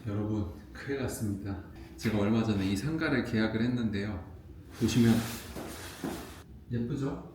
여러분, 큰일 났습니다. 제가 얼마 전에 이 상가를 계약을 했는데요. 보시면 예쁘죠?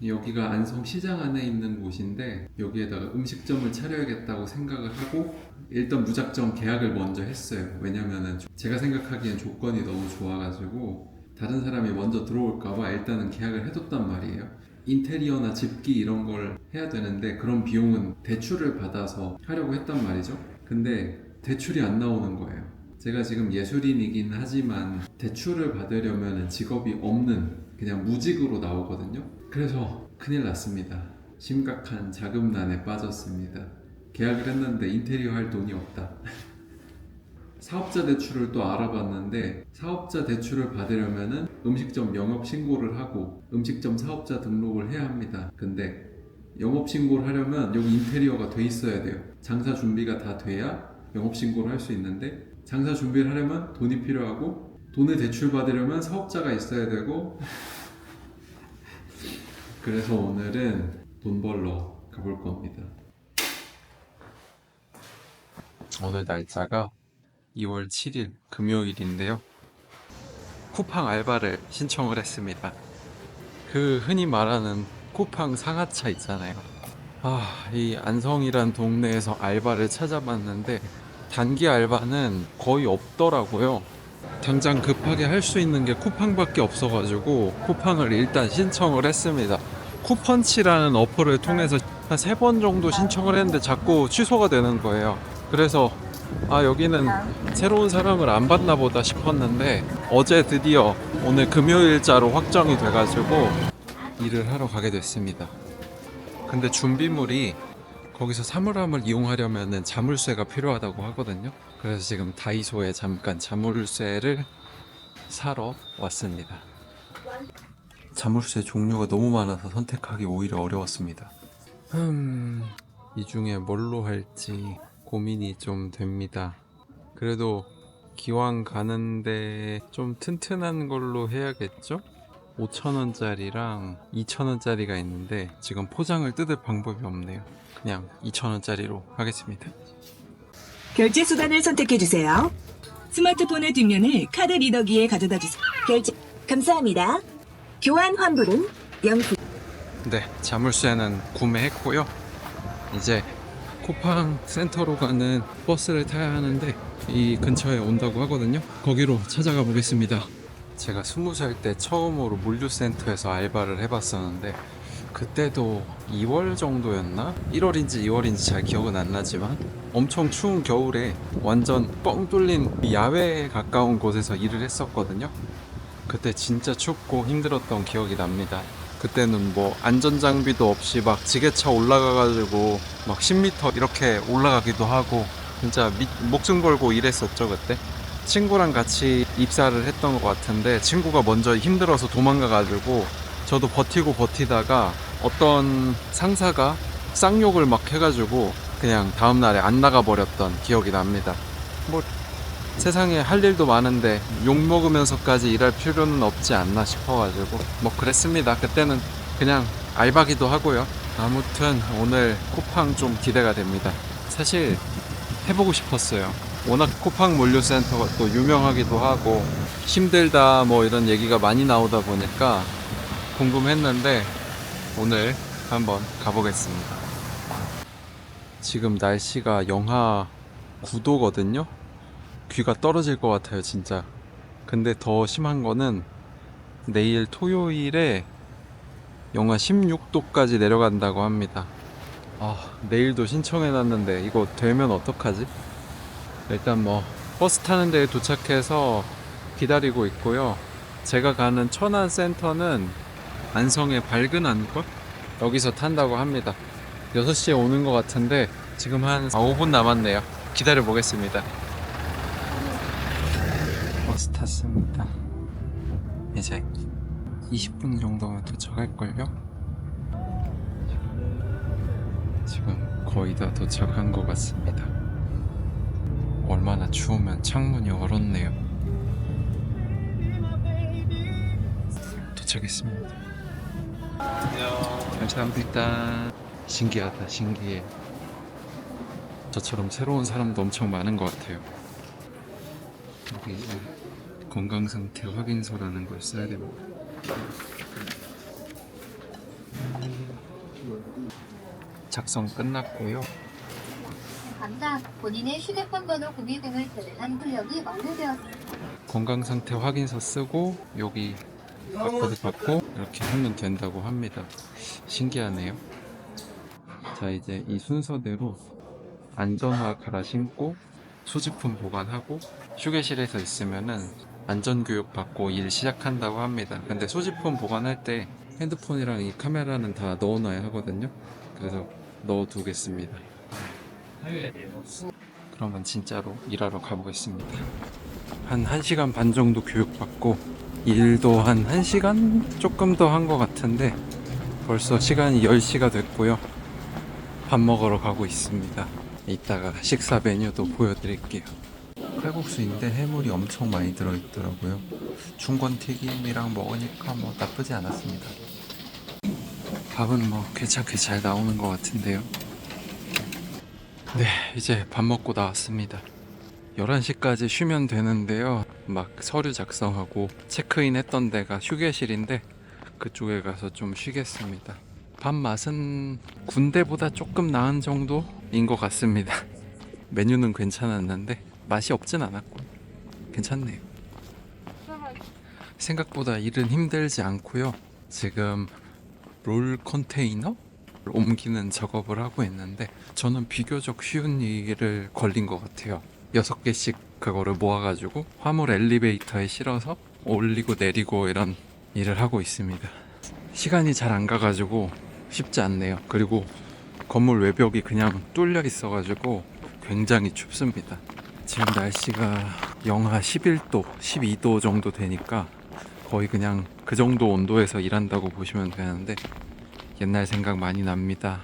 여기가 안성 시장 안에 있는 곳인데 여기에다가 음식점을 차려야겠다고 생각을 하고 일단 무작정 계약을 먼저 했어요. 왜냐면은 제가 생각하기엔 조건이 너무 좋아가지고 다른 사람이 먼저 들어올까봐 일단은 계약을 해뒀단 말이에요. 인테리어나 집기 이런 걸 해야 되는데 그런 비용은 대출을 받아서 하려고 했단 말이죠. 근데 대출이 안 나오는 거예요. 제가 지금 예술인이긴 하지만 대출을 받으려면 직업이 없는 그냥 무직으로 나오거든요. 그래서 큰일 났습니다. 심각한 자금난에 빠졌습니다. 계약을 했는데 인테리어 할 돈이 없다. 사업자 대출을 또 알아봤는데 사업자 대출을 받으려면 음식점 영업 신고를 하고 음식점 사업자 등록을 해야 합니다. 근데 영업 신고를 하려면 여기 인테리어가 돼 있어야 돼요. 장사 준비가 다 돼야 영업 신고를 할 수 있는데 장사 준비를 하려면 돈이 필요하고 돈을 대출 받으려면 사업자가 있어야 되고 그래서 오늘은 돈 벌러 가볼 겁니다. 오늘 날짜가 2월 7일 금요일인데요. 쿠팡 알바를 신청을 했습니다. 그 흔히 말하는 쿠팡 상하차 있잖아요. 이 안성이란 동네에서 알바를 찾아봤는데 단기 알바는 거의 없더라고요. 당장 급하게 할 수 있는 게 쿠팡밖에 없어가지고 쿠팡을 일단 신청을 했습니다. 쿠펀치라는 어플을 통해서 한 3번 정도 신청을 했는데 자꾸 취소가 되는 거예요. 그래서 여기는 새로운 사람을 안 받나 보다 싶었는데 어제 드디어 오늘 금요일자로 확정이 돼가지고 일을 하러 가게 됐습니다. 근데 준비물이 거기서 사물함을 이용하려면 자물쇠가 필요하다고 하거든요. 그래서 지금 다이소에 잠깐 자물쇠를 사러 왔습니다. 자물쇠 종류가 너무 많아서 선택하기 오히려 어려웠습니다. 이 중에 뭘로 할지 고민이 좀 됩니다. 그래도 기왕 가는데 좀 튼튼한 걸로 해야겠죠? 5,000원짜리랑 2,000원짜리가 있는데 지금 포장을 뜯을 방법이 없네요. 그냥 2,000원짜리로 하겠습니다. 결제 수단을 선택해주세요. 스마트폰의 뒷면을 카드 리더기에 가져다 주세요. 결제 감사합니다. 교환 환불은 0분. 네, 자물쇠는 구매했고요. 이제 쿠팡 센터로 가는 버스를 타야 하는데 이 근처에 온다고 하거든요. 거기로 찾아가 보겠습니다. 제가 20살 때 처음으로 물류센터에서 알바를 해봤었는데 그때도 2월 정도였나? 1월인지 2월인지 잘 기억은 안 나지만 엄청 추운 겨울에 완전 뻥 뚫린 야외에 가까운 곳에서 일을 했었거든요. 그때 진짜 춥고 힘들었던 기억이 납니다. 그때는 뭐 안전장비도 없이 막 지게차 올라가가지고 막 10m 이렇게 올라가기도 하고 진짜 목숨 걸고 일했었죠 그때. 친구랑 같이 입사를 했던 것 같은데 친구가 먼저 힘들어서 도망가가지고 저도 버티다가 어떤 상사가 쌍욕을 막 해가지고 그냥 다음날에 안 나가버렸던 기억이 납니다. 뭐 세상에 할 일도 많은데 욕먹으면서까지 일할 필요는 없지 않나 싶어가지고 뭐 그랬습니다. 그때는 그냥 알바기도 하고요. 아무튼 오늘 쿠팡 좀 기대가 됩니다. 사실 해보고 싶었어요. 워낙 쿠팡 물류센터가 또 유명하기도 하고 힘들다 뭐 이런 얘기가 많이 나오다 보니까 궁금했는데 오늘 한번 가보겠습니다. 지금 날씨가 영하 9도거든요. 귀가 떨어질 것 같아요 진짜. 근데 더 심한 거는 내일 토요일에 영하 16도까지 내려간다고 합니다. 내일도 신청해놨는데 이거 되면 어떡하지? 일단 뭐 버스 타는 데에 도착해서 기다리고 있고요. 제가 가는 천안센터는 안성의 밝은 안과 여기서 탄다고 합니다. 6시에 오는 것 같은데 지금 한 5분 남았네요. 기다려 보겠습니다. 버스 탔습니다. 이제 20분 정도면 도착할걸요? 지금 거의 다 도착한 것 같습니다. 얼마나 추우면 창문이 얼었네요. 도착했습니다. 안녕. 감사합니다. 신기하다, 신기해. 저처럼 새로운 사람도 엄청 많은 것 같아요. 여기 이제 건강상태 확인서라는 걸 써야 됩니다. 작성 끝났고요. 감사. 본인의 휴대폰 번호 구비 등을 제외한 출력이 완료되었습니다. 건강상태 확인서 쓰고 여기 바코드 받고 이렇게 하면 된다고 합니다. 신기하네요. 자, 이제 이 순서대로 안전화 갈아 신고 소지품 보관하고 휴게실에서 있으면은 안전교육 받고 일 시작한다고 합니다. 근데 소지품 보관할 때 핸드폰이랑 이 카메라는 다 넣어놔야 하거든요. 그래서 넣어두겠습니다. 그러면 진짜로 일하러 가보겠습니다. 한 1시간 반 정도 교육받고 일도 한 1시간 조금 더 한 것 같은데 벌써 시간이 10시가 됐고요. 밥 먹으러 가고 있습니다. 이따가 식사 메뉴도 보여드릴게요. 칼국수인데 해물이 엄청 많이 들어있더라고요. 중건튀김이랑 먹으니까 뭐 나쁘지 않았습니다. 밥은 뭐 괜찮게 잘 나오는 것 같은데요. 네, 이제 밥 먹고 나왔습니다. 11시까지 쉬면 되는데요. 막 서류 작성하고 체크인 했던 데가 휴게실인데 그쪽에 가서 좀 쉬겠습니다. 밥 맛은 군대보다 조금 나은 정도인 것 같습니다. 메뉴는 괜찮았는데 맛이 없진 않았고 괜찮네요. 생각보다 일은 힘들지 않고요. 지금 롤 컨테이너 옮기는 작업을 하고 있는데 저는 비교적 쉬운 일을 걸린 것 같아요. 6개씩 그거를 모아가지고 화물 엘리베이터에 실어서 올리고 내리고 이런 일을 하고 있습니다. 시간이 잘 안 가가지고 쉽지 않네요. 그리고 건물 외벽이 그냥 뚫려 있어가지고 굉장히 춥습니다. 지금 날씨가 영하 11도, 12도 정도 되니까 거의 그냥 그 정도 온도에서 일한다고 보시면 되는데 옛날 생각 많이 납니다.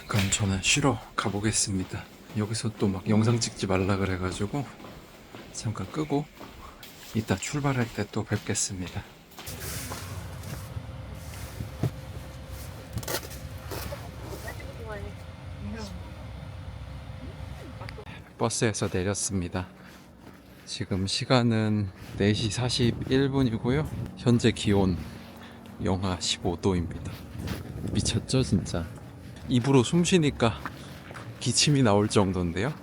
그럼 저는 쉬러 가보겠습니다. 여기서 또 막 영상 찍지 말라 그래가지고 잠깐 끄고 이따 출발할 때 또 뵙겠습니다. 버스에서 내렸습니다. 지금 시간은 4시 41분이고요. 현재 기온 영하 15도입니다. 미쳤죠 진짜. 입으로 숨 쉬니까 기침이 나올 정도인데요.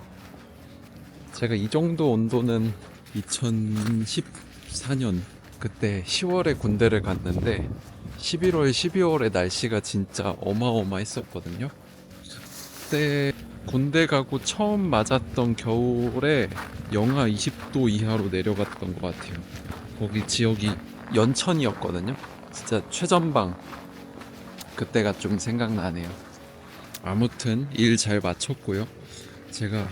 제가 이 정도 온도는 2014년 그때 10월에 군대를 갔는데 11월, 12월에 날씨가 진짜 어마어마했었거든요. 그때 군대 가고 처음 맞았던 겨울에 영하 20도 이하로 내려갔던 것 같아요. 거기 지역이 연천이었거든요. 진짜 최전방. 그때가 좀 생각나네요. 아무튼 일 잘 마쳤고요. 제가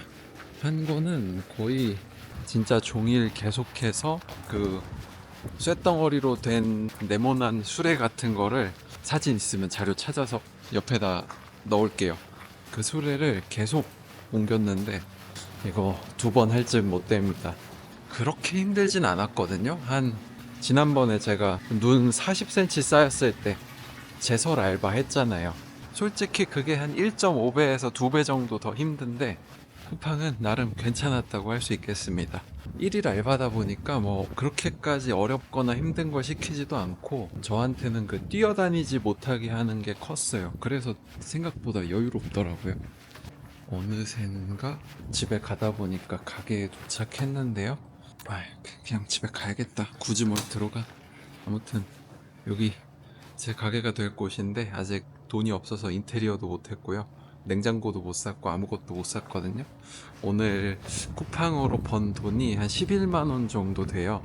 한 거는 거의 진짜 종일 계속해서 그 쇳덩어리로 된 네모난 수레 같은 거를 사진 있으면 자료 찾아서 옆에다 넣을게요. 그 수레를 계속 옮겼는데 이거 2번 할 줄 못 됩니다. 그렇게 힘들진 않았거든요. 지난번에 제가 눈 40cm 쌓였을 때 제설 알바 했잖아요. 솔직히 그게 한 1.5배에서 2배 정도 더 힘든데 쿠팡은 나름 괜찮았다고 할 수 있겠습니다. 1일 알바다 보니까 뭐 그렇게까지 어렵거나 힘든 걸 시키지도 않고 저한테는 그 뛰어다니지 못하게 하는 게 컸어요. 그래서 생각보다 여유롭더라고요. 어느샌가 집에 가다 보니까 가게에 도착했는데요. 그냥 집에 가야겠다. 굳이 뭘 들어가. 아무튼 여기 제 가게가 될 곳인데 아직 돈이 없어서 인테리어도 못했고요. 냉장고도 못 샀고 아무것도 못 샀거든요. 오늘 쿠팡으로 번 돈이 한 11만원 정도 돼요.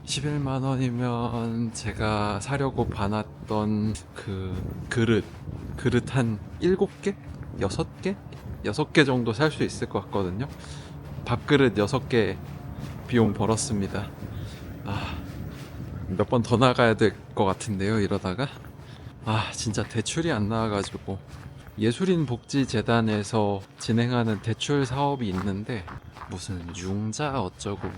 11만원이면 제가 사려고 봐놨던 그 그릇 한 7개? 6개? 6개 정도 살 수 있을 것 같거든요. 밥그릇 6개 비용 벌었습니다. 몇 번 더 나가야 될 것 같은데요, 이러다가. 진짜 대출이 안 나와가지고 예술인복지재단에서 진행하는 대출 사업이 있는데 무슨 융자 어쩌고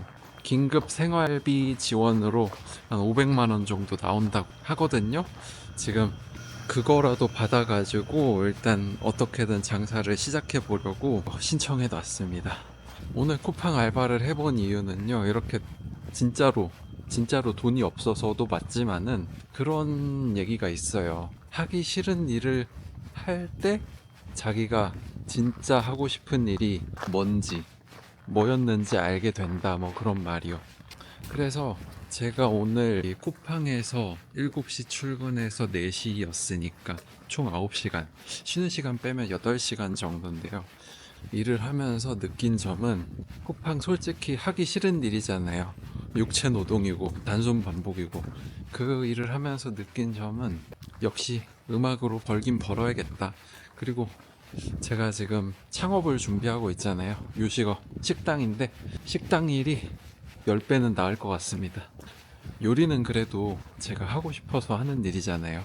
긴급 생활비 지원으로 한 500만원 정도 나온다고 하거든요. 지금 그거라도 받아가지고 일단 어떻게든 장사를 시작해 보려고 신청해 놨습니다. 오늘 쿠팡 알바를 해본 이유는요, 이렇게 진짜로 돈이 없어서도 맞지만은 그런 얘기가 있어요. 하기 싫은 일을 할 때 자기가 진짜 하고 싶은 일이 뭔지, 뭐였는지 알게 된다, 뭐 그런 말이요. 그래서 제가 오늘 이 쿠팡에서 7시 출근해서 4시였으니까 총 9시간, 쉬는 시간 빼면 8시간 정도인데요. 일을 하면서 느낀 점은, 쿠팡 솔직히 하기 싫은 일이잖아요. 육체 노동이고 단순 반복이고. 그 일을 하면서 느낀 점은 역시 음악으로 벌긴 벌어야겠다. 그리고 제가 지금 창업을 준비하고 있잖아요. 요식업 식당인데 식당 일이 10배는 나을 것 같습니다. 요리는 그래도 제가 하고 싶어서 하는 일이잖아요.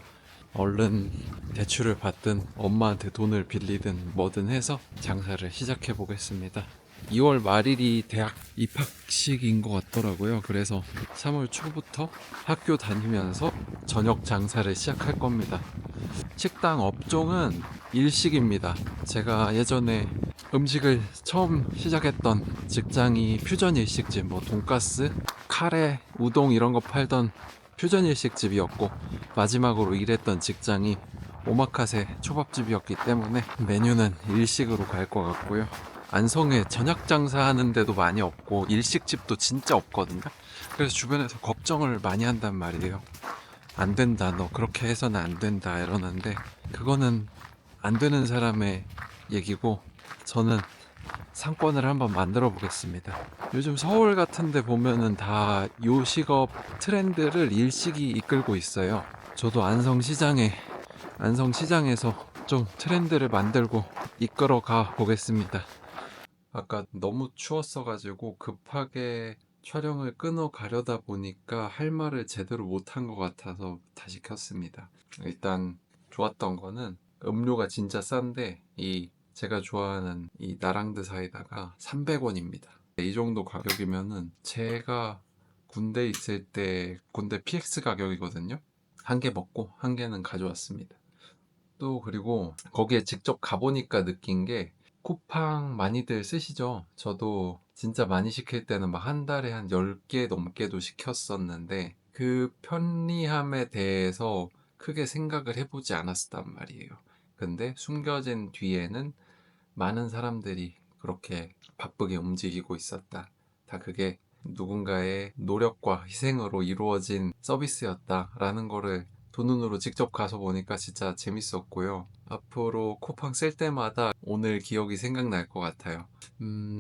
얼른 대출을 받든 엄마한테 돈을 빌리든 뭐든 해서 장사를 시작해 보겠습니다. 2월 말일이 대학 입학식인 것 같더라고요. 그래서 3월 초부터 학교 다니면서 저녁 장사를 시작할 겁니다. 식당 업종은 일식입니다. 제가 예전에 음식을 처음 시작했던 직장이 퓨전 일식집, 뭐 돈가스, 카레, 우동 이런 거 팔던 퓨전 일식집이었고, 마지막으로 일했던 직장이 오마카세 초밥집이었기 때문에 메뉴는 일식으로 갈 것 같고요. 안성에 저녁 장사하는 데도 많이 없고 일식집도 진짜 없거든요. 그래서 주변에서 걱정을 많이 한단 말이에요. 안 된다, 너 그렇게 해서는 안 된다 이러는데, 그거는 안 되는 사람의 얘기고 저는 상권을 한번 만들어 보겠습니다. 요즘 서울 같은 데 보면은 다 요식업 트렌드를 일식이 이끌고 있어요. 저도 안성시장에서 좀 트렌드를 만들고 이끌어 가 보겠습니다. 아까 너무 추웠어가지고 급하게 촬영을 끊어 가려다 보니까 할 말을 제대로 못한 것 같아서 다시 켰습니다. 일단 좋았던 거는 음료가 진짜 싼데, 이 제가 좋아하는 이 나랑드 사이다가 300원입니다. 이 정도 가격이면은 제가 군대 있을 때 군대 PX 가격이거든요. 한 개 먹고 한 개는 가져왔습니다. 또 그리고 거기에 직접 가보니까 느낀 게, 쿠팡 많이들 쓰시죠? 저도 진짜 많이 시킬 때는 막 한 달에 한 10개 넘게도 시켰었는데 그 편리함에 대해서 크게 생각을 해보지 않았단 말이에요. 근데 숨겨진 뒤에는 많은 사람들이 그렇게 바쁘게 움직이고 있었다. 다 그게 누군가의 노력과 희생으로 이루어진 서비스였다라는 거를 두 눈으로 직접 가서 보니까 진짜 재밌었고요. 앞으로 쿠팡 쓸 때마다 오늘 기억이 생각날 것 같아요.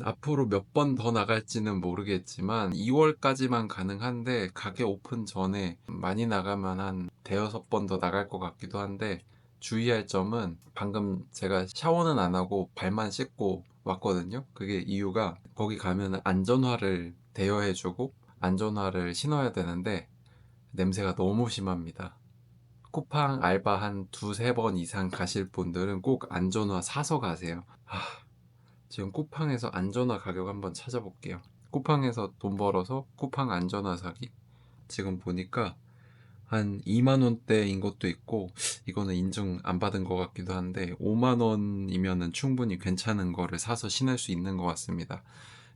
앞으로 몇 번 더 나갈지는 모르겠지만 2월까지만 가능한데, 가게 오픈 전에 많이 나가면 한 대여섯 번 더 나갈 것 같기도 한데, 주의할 점은, 방금 제가 샤워는 안 하고 발만 씻고 왔거든요. 그게 이유가, 거기 가면 안전화를 대여해주고 안전화를 신어야 되는데 냄새가 너무 심합니다. 쿠팡 알바 한 두세 번 이상 가실 분들은 꼭 안전화 사서 가세요. 지금 쿠팡에서 안전화 가격 한번 찾아볼게요. 쿠팡에서 돈 벌어서 쿠팡 안전화 사기. 지금 보니까 한 2만원대인 것도 있고, 이거는 인증 안 받은 것 같기도 한데 5만원이면은 충분히 괜찮은 거를 사서 신을 수 있는 것 같습니다.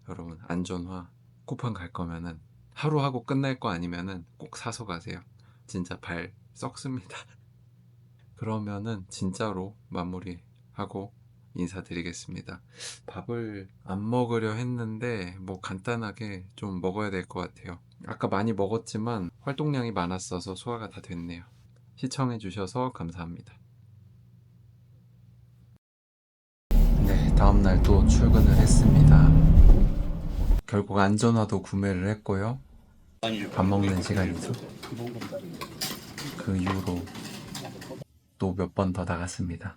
여러분, 안전화 쿠팡 갈 거면은 하루 하고 끝날 거 아니면은 꼭 사서 가세요. 진짜 발 썩습니다. 그러면은 진짜로 마무리하고 인사드리겠습니다. 밥을 안 먹으려 했는데 뭐 간단하게 좀 먹어야 될 것 같아요. 아까 많이 먹었지만 활동량이 많았어서 소화가 다 됐네요. 시청해주셔서 감사합니다. 네, 다음날 또 출근을 했습니다. 결국 안전화도 구매를 했고요. 밥 먹는 시간이죠. 그 이후로 또 몇 번 더 나갔습니다.